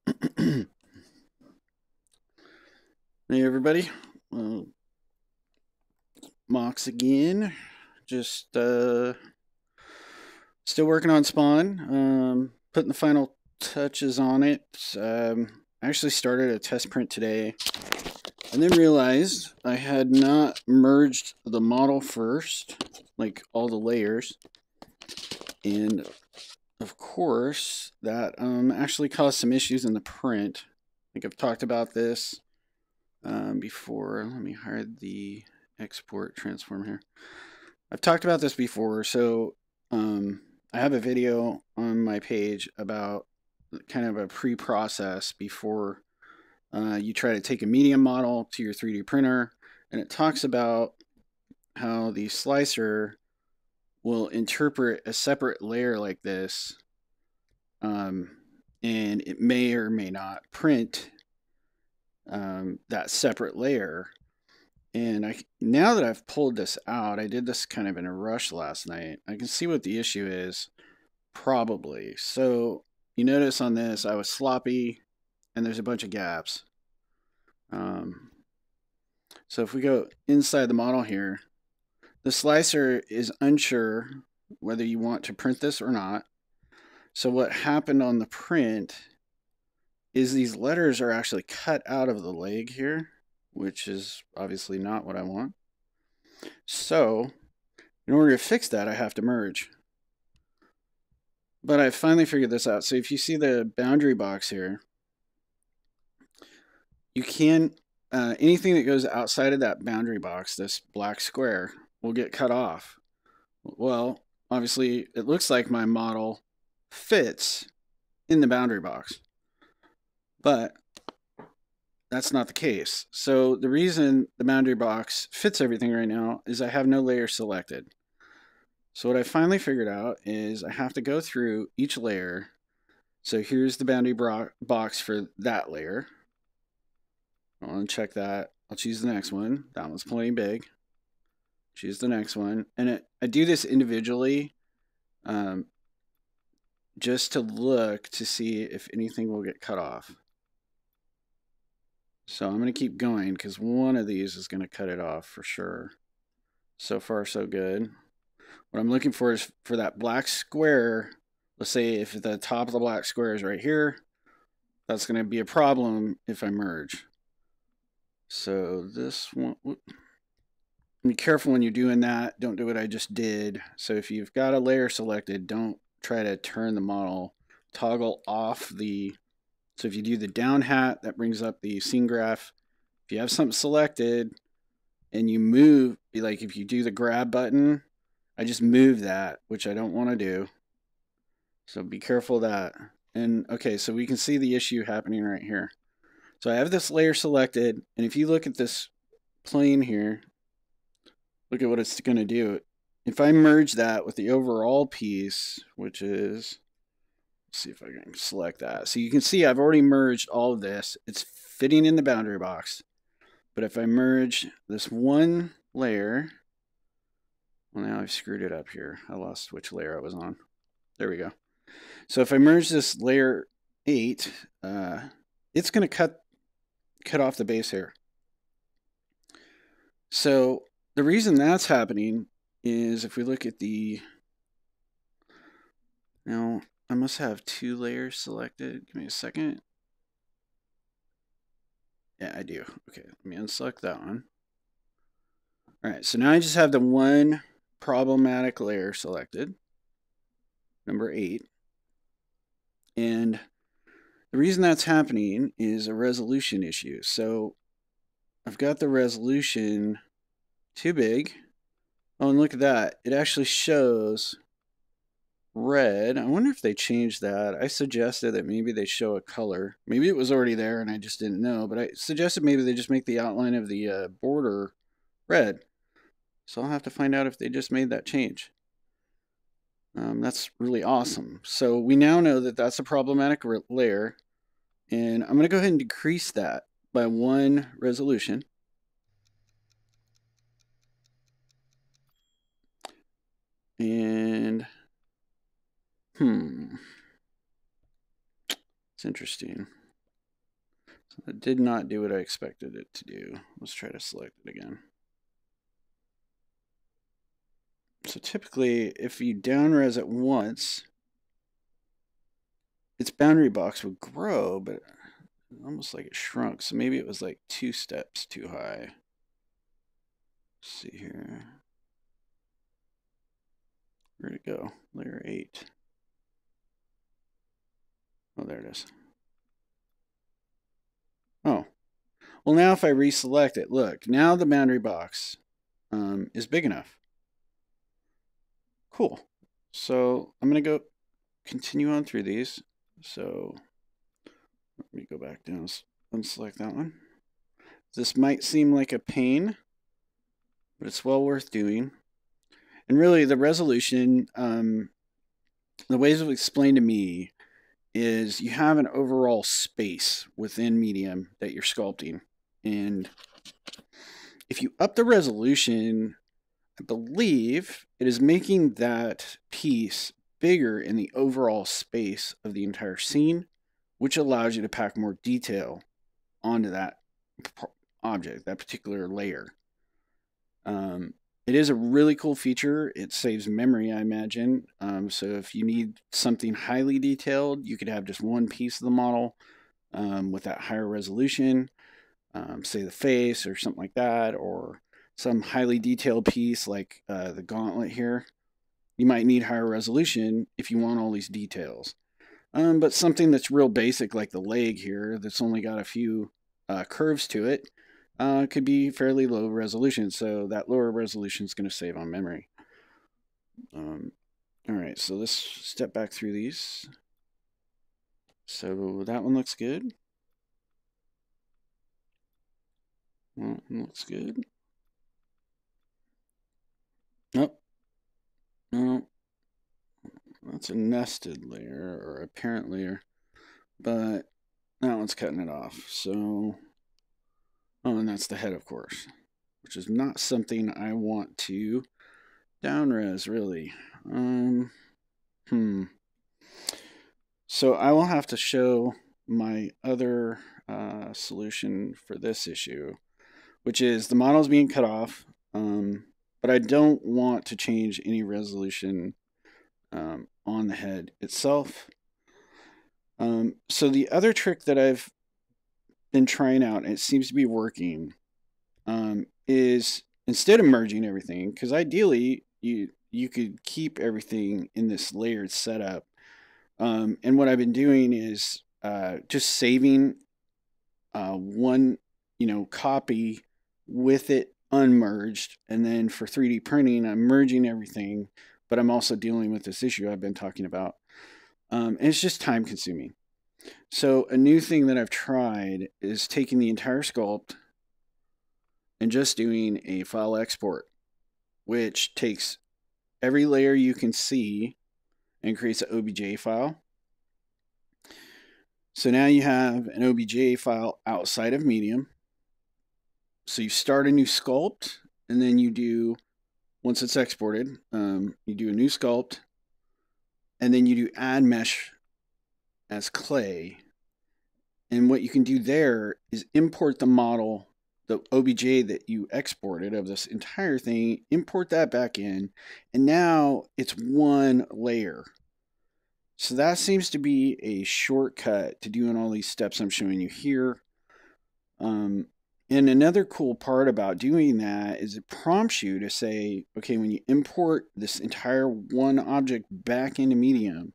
Hey everybody, Mox again. Just still working on Spawn. Putting the final touches on it. I actually started a test print today, and then realized I had not merged the model first, like all the layers, and of course that actually caused some issues in the print. I think I've talked about this before. Let me hide the export transform here. I've talked about this before, so I have a video on my page about kind of a pre-process before you try to take a medium model to your 3D printer, and it talks about how the slicer will interpret a separate layer like this, and it may or may not print that separate layer. And now that I've pulled this out, I did this kind of in a rush last night. I can see what the issue is, probably. So you notice on this, I was sloppy, and there's a bunch of gaps. So if we go inside the model here, the slicer is unsure whether you want to print this or not. So what happened on the print is these letters are actually cut out of the leg here, which is obviously not what I want. So in order to fix that, I have to merge. But I finally figured this out. So if you see the boundary box here, you can, anything that goes outside of that boundary box, this black square, will get cut off. Well, obviously, it looks like my model fits in the boundary box, but that's not the case. So the reason the boundary box fits everything right now is I have no layer selected. So what I finally figured out is I have to go through each layer. So here's the boundary box for that layer. I'll uncheck that. I'll choose the next one. That one's plenty big. Choose the next one. And I do this individually just to look to see if anything will get cut off. So I'm going to keep going because one of these is going to cut it off for sure. So far, so good. What I'm looking for is for that black square. Let's say if the top of the black square is right here, that's going to be a problem if I merge. So this one, be careful when you're doing that. Don't do what I just did. So if you've got a layer selected, don't try to turn the model, toggle off the, so if you do the down hat, that brings up the scene graph. If you have something selected and you move, like if you do the grab button, I just move that, which I don't want to do. So be careful of that. And okay, so we can see the issue happening right here. So I have this layer selected, and if you look at this plane here, look at what it's going to do. If I merge that with the overall piece, which is, let's see if I can select that. So you can see I've already merged all of this. It's fitting in the boundary box. But if I merge this one layer, well, now I've screwed it up here. I lost which layer I was on. There we go. So if I merge this layer 8, it's going to cut off the base hair. So the reason that's happening is if we look at the, now I must have 2 layers selected. Give me a second. Yeah, I do. Okay, let me unselect that one. All right, so now I just have the one problematic layer selected, number 8. And the reason that's happening is a resolution issue. So I've got the resolution too big. Oh, and look at that. It actually shows red. I wonder if they changed that. I suggested that maybe they show a color. Maybe it was already there and I just didn't know, but I suggested maybe they just make the outline of the border red. So I'll have to find out if they just made that change. That's really awesome. So we now know that that's a problematic layer, and I'm going to go ahead and decrease that by 1 resolution. And it's interesting. It did not do what I expected it to do. Let's try to select it again. So typically, if you down-res it once, its boundary box would grow, but almost like it shrunk. So maybe it was like 2 steps too high. Let's see here. Where'd it go? Layer 8. Oh, there it is. Oh. Well, now if I reselect it, look, now the boundary box is big enough. Cool. So I'm going to go continue on through these. So let me go back down, unselect that one. This might seem like a pain, but it's well worth doing. And really, the resolution, the ways it was explained to me is you have an overall space within Medium that you're sculpting. And if you up the resolution, I believe it is making that piece bigger in the overall space of the entire scene, which allows you to pack more detail onto that object, that particular layer. It is a really cool feature. It saves memory, I imagine. So if you need something highly detailed, you could have just one piece of the model with that higher resolution, say the face or something like that, or some highly detailed piece like the gauntlet here. You might need higher resolution if you want all these details. But something that's real basic like the leg here that's only got a few curves to it could be fairly low resolution. So that lower resolution is going to save on memory. All right, so let's step back through these. So that one looks good. Well, looks good. Nope. No. That's a nested layer or a parent layer, but that one's cutting it off. So, oh, and that's the head, of course, which is not something I want to down-res, really. So I will have to show my other solution for this issue, which is the model is being cut off, but I don't want to change any resolution on the head itself. So the other trick that I've been trying out, and it seems to be working, is instead of merging everything, because ideally you could keep everything in this layered setup. And what I've been doing is just saving one, copy with it unmerged, and then for 3D printing, I'm merging everything, but I'm also dealing with this issue I've been talking about. And it's just time consuming. So a new thing that I've tried is taking the entire sculpt and just doing a file export, which takes every layer you can see and creates an OBJ file. So now you have an OBJ file outside of Medium. So you start a new sculpt, and then you do, once it's exported, you do a new sculpt, and then you do add mesh as clay. And what you can do there is import the model, the OBJ that you exported of this entire thing, import that back in, and now it's one layer. So that seems to be a shortcut to doing all these steps I'm showing you here. And another cool part about doing that is it prompts you to say, okay, when you import this entire one object back into Medium,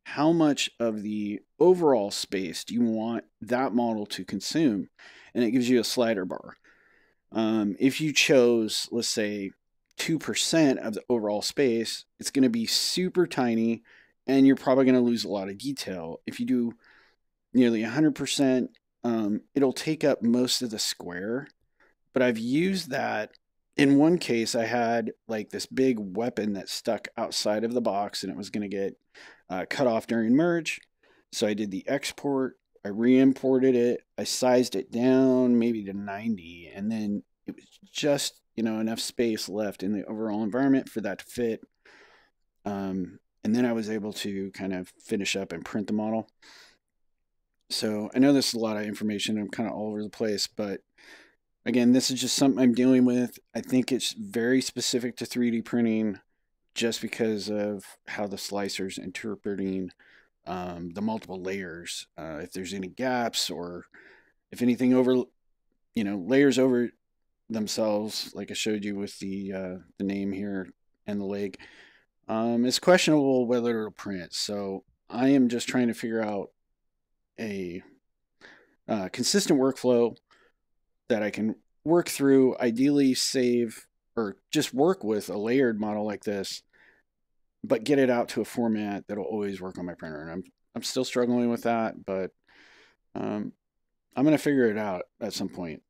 how much of the overall space do you want that model to consume? And it gives you a slider bar. If you chose, let's say, 2% of the overall space, it's going to be super tiny, and you're probably going to lose a lot of detail. If you do nearly 100%, it'll take up most of the square. But I've used that. In one case, I had like this big weapon that stuck outside of the box, and it was going to get cut off during merge. So I did the export, I re-imported it, I sized it down maybe to 90, and then it was just, enough space left in the overall environment for that to fit. And then I was able to kind of finish up and print the model. So I know this is a lot of information. I'm kind of all over the place, but again, this is just something I'm dealing with. I think it's very specific to 3D printing just because of how the slicer's interpreting the multiple layers. If there's any gaps or if anything over, layers over themselves, like I showed you with the name here and the leg, it's questionable whether it'll print. So I am just trying to figure out a consistent workflow that I can work through, ideally save or just work with a layered model like this, but get it out to a format that'll always work on my printer. And I'm still struggling with that, but I'm gonna figure it out at some point.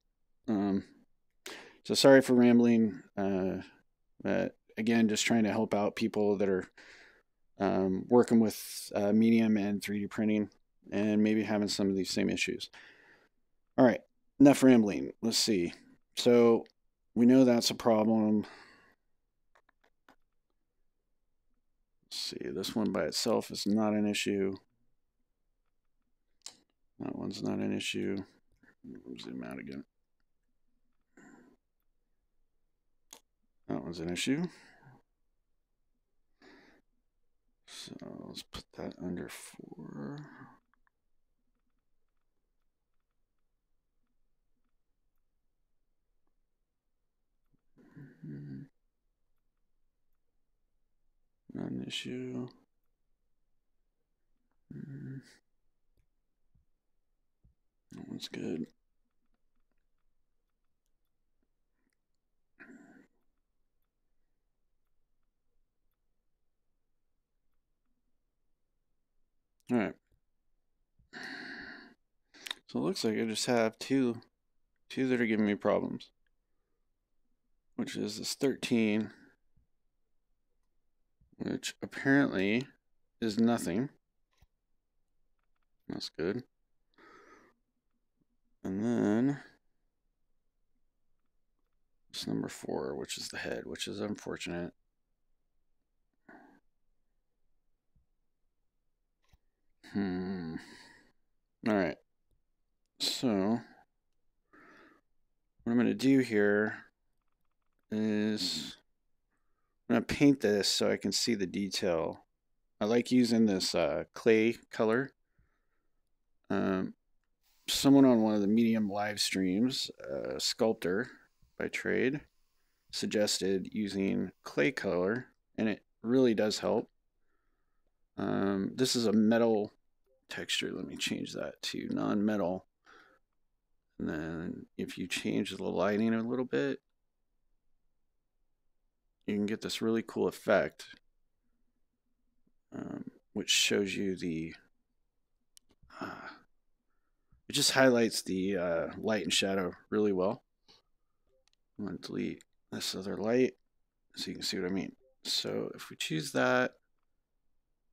So sorry for rambling. But again, just trying to help out people that are working with medium and 3D printing and maybe having some of these same issues. All right, enough rambling. Let's see. So we know that's a problem. Let's see, this one by itself is not an issue. That one's not an issue. Zoom out again. That one's an issue. So let's put that under 4. Not an issue. That one's good. All right. So it looks like I just have two that are giving me problems, which is this 13, which apparently is nothing. That's good. And then it's number 4, which is the head, which is unfortunate. All right. So what I'm going to do here is I'm going to paint this so I can see the detail. I like using this clay color. Someone on one of the Medium live streams, Sculptor by trade, suggested using clay color, and it really does help. This is a metal texture. Let me change that to non-metal. And then if you change the lighting a little bit, you can get this really cool effect, which shows you the it just highlights the light and shadow really well. I'm going to delete this other light so you can see what I mean. So if we choose that,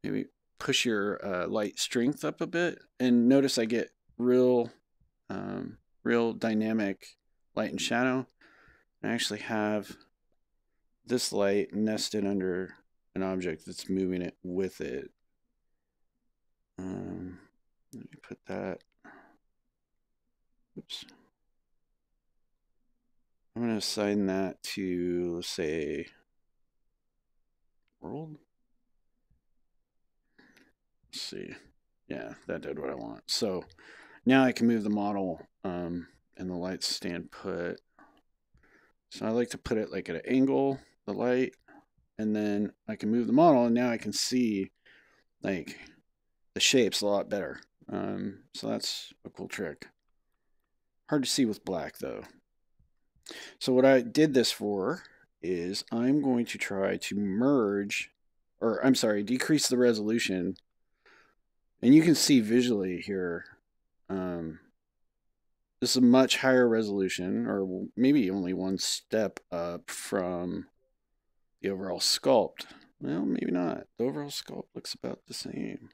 maybe push your light strength up a bit, and notice I get real dynamic light and shadow. I actually have this light nested under an object that's moving it with it. Let me put that. Oops. I'm going to assign that to, let's say, world. Let's see. Yeah, that did what I want. So now I can move the model and the lights stand put. So I like to put it like at an angle, the light, and then I can move the model, and now I can see like the shapes a lot better. So that's a cool trick. Hard to see with black though. So what I did this for is I'm going to try to merge, or I'm sorry, decrease the resolution. And you can see visually here, this is a much higher resolution, or maybe only one step up from the overall sculpt. Well, maybe not. The overall sculpt looks about the same.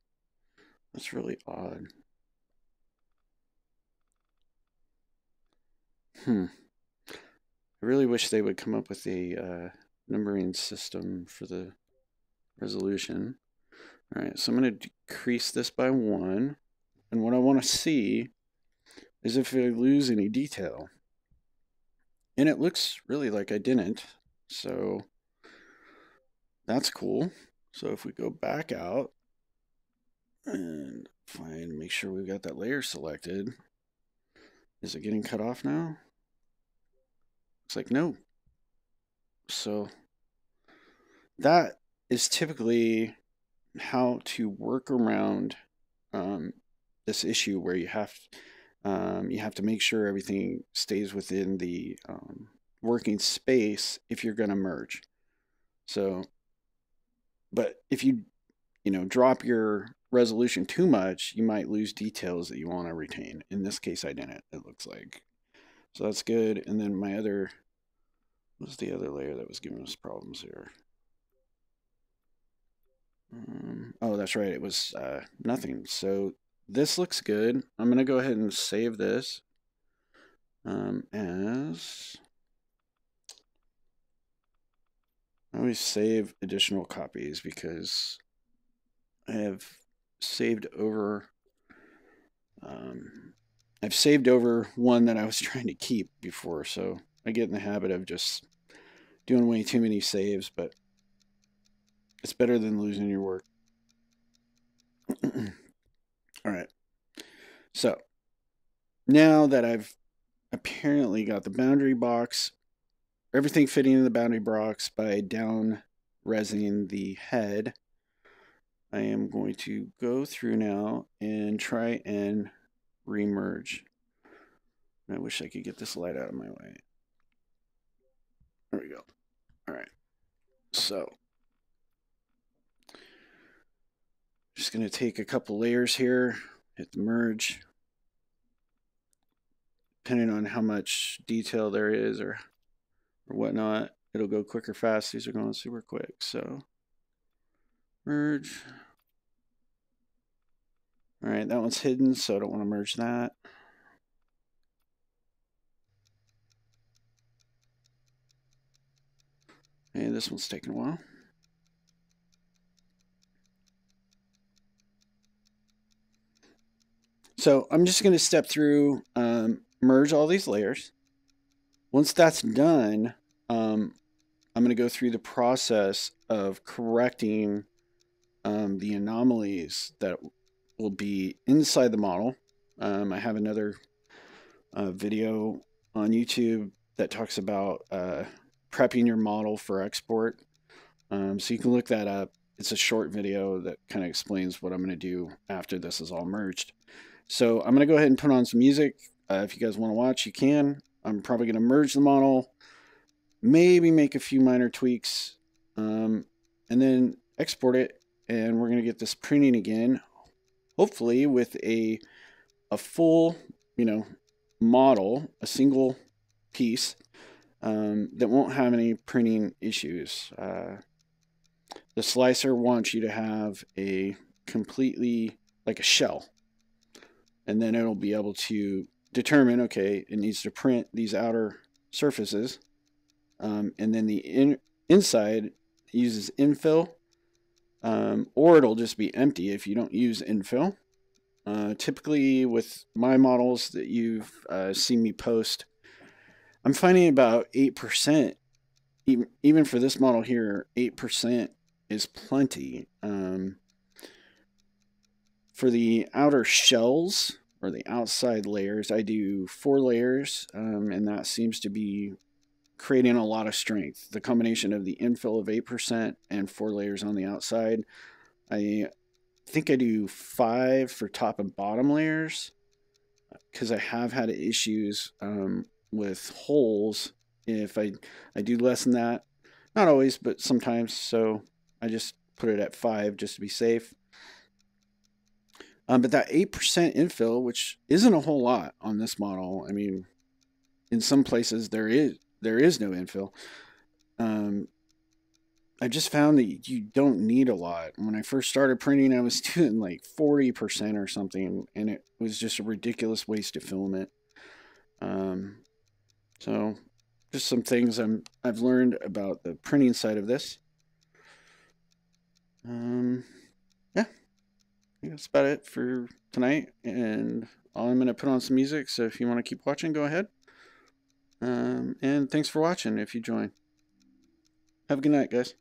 That's really odd. I really wish they would come up with a numbering system for the resolution. All right, so I'm going to decrease this by 1. And what I want to see is if I lose any detail. And it looks really like I didn't. So that's cool. So if we go back out and make sure we've got that layer selected. Is it getting cut off now? Looks like no. So that is typically how to work around this issue where you have to make sure everything stays within the working space if you're going to merge. So, but if you drop your resolution too much, you might lose details that you want to retain. In this case, I didn't, it looks like. So that's good. And then my other, what's the other layer that was giving us problems here? Oh, that's right. It was nothing. So this looks good. I'm going to go ahead and save this as... I always save additional copies because I have saved over... I've saved over one that I was trying to keep before, so I get in the habit of just doing way too many saves, but it's better than losing your work. All right. So now that I've apparently got the boundary box, everything fitting in the boundary box by down resing the head, I am going to go through now and try and remerge. I wish I could get this light out of my way. There we go. All right. So just going to take a couple layers here, hit the merge. Depending on how much detail there is or whatnot, it'll go quick or fast. These are going super quick. So merge. All right, that one's hidden, so I don't want to merge that. And this one's taking a while. So I'm just going to step through, merge all these layers. Once that's done, I'm going to go through the process of correcting the anomalies that will be inside the model. I have another video on YouTube that talks about prepping your model for export. So you can look that up. It's a short video that kind of explains what I'm going to do after this is all merged. So I'm going to go ahead and put on some music. If you guys want to watch, you can. I'm probably going to merge the model, maybe make a few minor tweaks, and then export it. And we're going to get this printing again, hopefully with a full, model, a single piece that won't have any printing issues. The slicer wants you to have a completely, like a shell. And then it'll be able to determine, okay, it needs to print these outer surfaces. And then the inside uses infill, or it'll just be empty if you don't use infill. Typically with my models that you've seen me post, I'm finding about 8%, even for this model here, 8% is plenty. For the outer shells or the outside layers, I do 4 layers, and that seems to be creating a lot of strength. The combination of the infill of 8% and 4 layers on the outside. I think I do 5 for top and bottom layers because I have had issues with holes if I do less than that. Not always, but sometimes. So I just put it at 5 just to be safe. But that 8% infill, which isn't a whole lot on this model. I mean, in some places there is no infill. I just found that you don't need a lot. When I first started printing, I was doing like 40% or something, and it was just a ridiculous waste of filament. So just some things I've learned about the printing side of this. Yeah. that's about it for tonight. And I'm going to put on some music. So if you want to keep watching, go ahead. And thanks for watching if you join. Have a good night, guys.